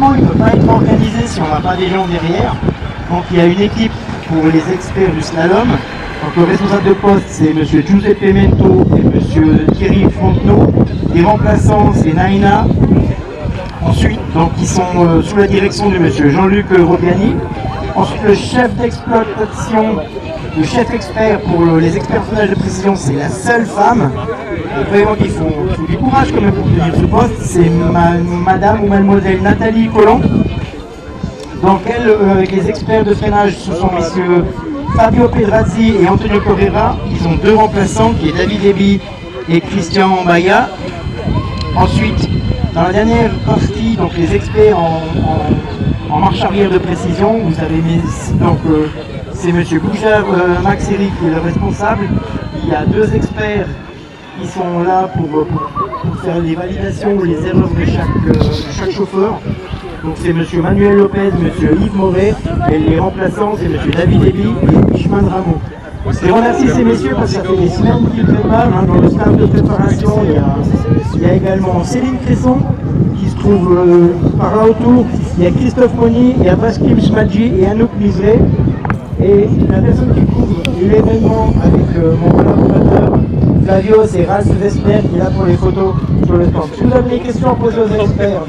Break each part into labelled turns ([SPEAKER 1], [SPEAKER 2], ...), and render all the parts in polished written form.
[SPEAKER 1] Malheureusement, il ne peut pas être organisé si on n'a pas des gens derrière. Donc il y a une équipe pour les experts du slalom. Donc le responsable de poste, c'est M. Giuseppe Mento et M. Thierry Fontenot. Les remplaçants, c'est Naina. Ensuite, donc, ils sont sous la direction de M. Jean-Luc Robiani. Ensuite, le chef d'exploitation, le chef expert pour les experts freinage de précision, c'est la seule femme. Et vraiment, il faut du courage quand même pour tenir ce poste. C'est madame ou mademoiselle Nathalie Collant. Donc elle, avec les experts de freinage, ce sont messieurs Fabio Pedrazzi et Antonio Correra. Ils ont deux remplaçants, qui est David Eby et Christian Baya. Ensuite, dans la dernière partie, donc les experts en marche arrière de précision, vous avez donc c'est M. Boujard Maxeri qui est le responsable. Il y a deux experts qui sont là pour faire les validations ou les erreurs de chaque chauffeur. Donc c'est M. Manuel Lopez, M. Yves Moret, et les remplaçants c'est M. David Eby et Ishman Ramon. Je remercie ces messieurs parce que ça fait des semaines qu'ils préparent. Dans le staff de préparation, il y a également Céline Cresson qui se trouve par là autour. Il y a Christophe Moni, il y a Baskim Smadji et Anouk Misré. Et la personne qui couvre l'événement avec mon collaborateur Flavio, c'est Ralph Vesper qui est là pour les photos sur le stand. Si vous avez des questions à poser aux experts,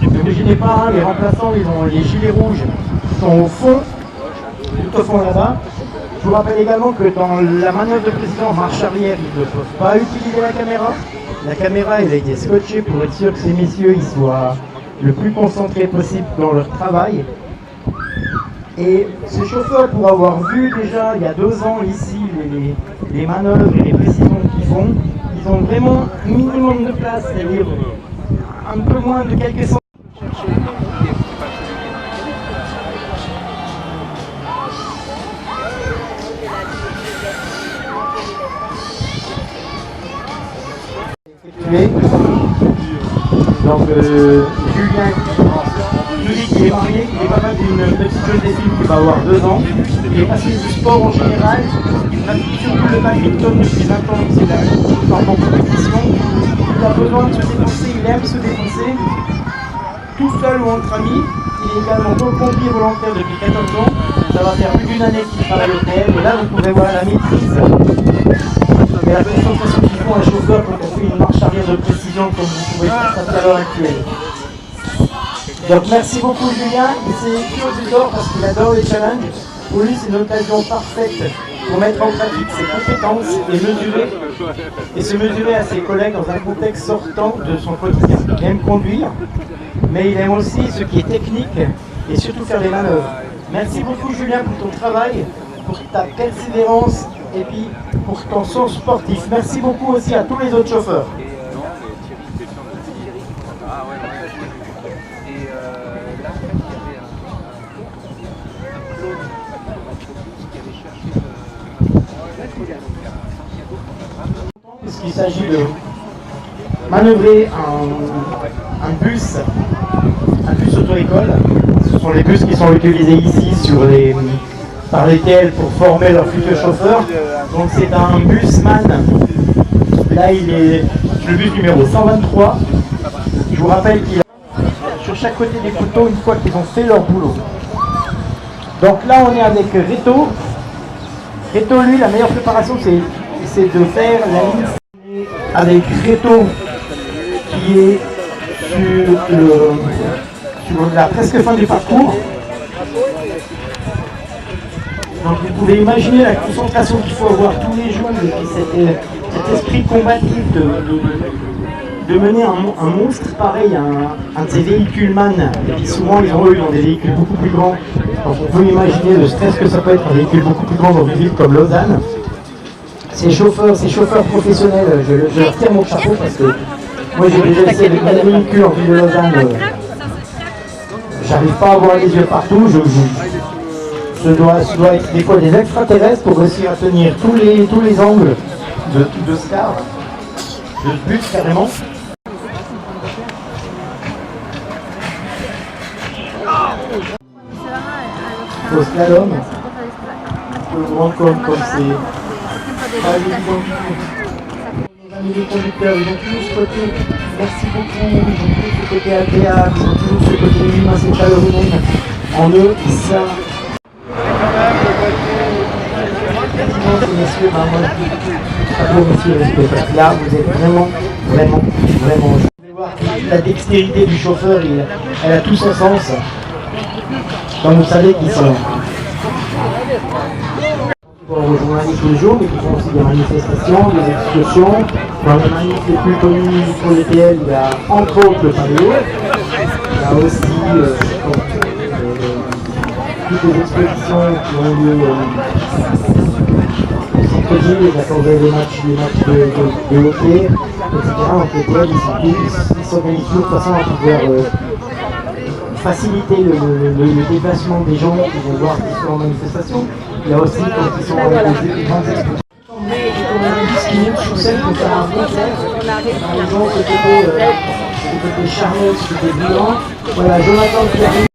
[SPEAKER 1] ne bougez pas, les remplaçants, ils ont les gilets rouges qui sont au fond, tout au fond là-bas. Je vous rappelle également que dans la manœuvre de précision en marche arrière, ils ne peuvent pas utiliser la caméra. La caméra, elle a été scotchée pour être sûr que ces messieurs ils soient le plus concentrés possible dans leur travail. Et ces chauffeurs, pour avoir vu déjà il y a 2 ans ici les manœuvres et les précisions qu'ils font, ils ont vraiment un minimum de place, c'est-à-dire un peu moins de quelques centimètres. Donc Julien nous dit qu'il est marié, qu'il est papa d'une petite Joséphine qui va avoir 2 ans. Il est passionné du sport en général, il pratique surtout le badminton depuis 20 ans, c'est la forme en compétition. Il a besoin de se dépenser, il aime se dépenser, tout seul ou entre amis. Il est également pompier volontaire depuis 14 ans. Ça va faire plus d'1 année qu'il travaille au PM, et là vous pouvez voir la maîtrise et la concentration qu'ils font un chauffeur quand on fait une marche arrière de précision comme vous pouvez constater à l'heure actuelle. Donc merci beaucoup Julien, il s'est écrit aux d'or parce qu'il adore les challenges. Pour lui c'est une occasion parfaite pour mettre en pratique ses compétences et se mesurer à ses collègues dans un contexte sortant de son quotidien. Il aime conduire, mais il aime aussi ce qui est technique et surtout faire des manœuvres. Merci beaucoup Julien pour ton travail, pour ta persévérance et puis pour ton sens sportif. Merci beaucoup aussi à tous les autres chauffeurs. Puisqu'il s'agit de manœuvrer un bus auto-école. Ce sont les bus qui sont utilisés ici par lesquels pour former leurs futurs chauffeurs. Donc c'est un busman. Là il est le bus numéro 123. Je vous rappelle qu'il a sur chaque côté des poteaux une fois qu'ils ont fait leur boulot. Donc là on est avec Reto. Reto lui la meilleure préparation c'est de faire la ligne avec Reto qui est sur la presque fin du parcours. Donc vous pouvez imaginer la concentration qu'il faut avoir tous les jours, et puis cet esprit combatif de mener un monstre pareil, un de ces véhicules man. Et puis souvent ils ont des véhicules beaucoup plus grands. Donc on peut imaginer le stress que ça peut être un véhicule beaucoup plus grand dans une ville comme Lausanne. Ces chauffeurs professionnels, je leur tire mon chapeau parce que moi j'ai déjà essayé de prendre des véhicules en ville de Lausanne. J'arrive pas à avoir les yeux partout. Ce doit être des fois des extraterrestres pour réussir à tenir tous les angles de ce car, de ce but carrément. Au slalom, on peut le rendre comme c'est pas évident. Nos amis les conducteurs, ils ont toujours ce côté merci beaucoup, ils ont toujours ce côté agréable, ils ont toujours ce côté côté humain, c'est pas le humain en eux, ça. Messieurs, pas pour messieurs, respect, parce que là, vous êtes vraiment. Vous allez voir la dextérité du chauffeur, elle a tout son sens. Quand vous savez qu'ils sont. Aux journalistes tous les jours, mais qui font aussi des manifestations, des expositions. Dans les manifs les plus connus pour l'ETL, il y a entre autres le Paléo. Il y a aussi toutes les expositions qui ont lieu au centre-ville, des matchs de hockey, etc. Donc l'ETL, ils s'organisent toujours de façon à pouvoir faciliter le déplacement des gens qui vont voir différentes manifestations. Il y a aussi quand ils sont avec des grandes expositions. On a un 10 minutes sur scène pour faire un concert. Par exemple, ce côté charnel, ce côté brillant. Voilà, Jonathan qui arrive.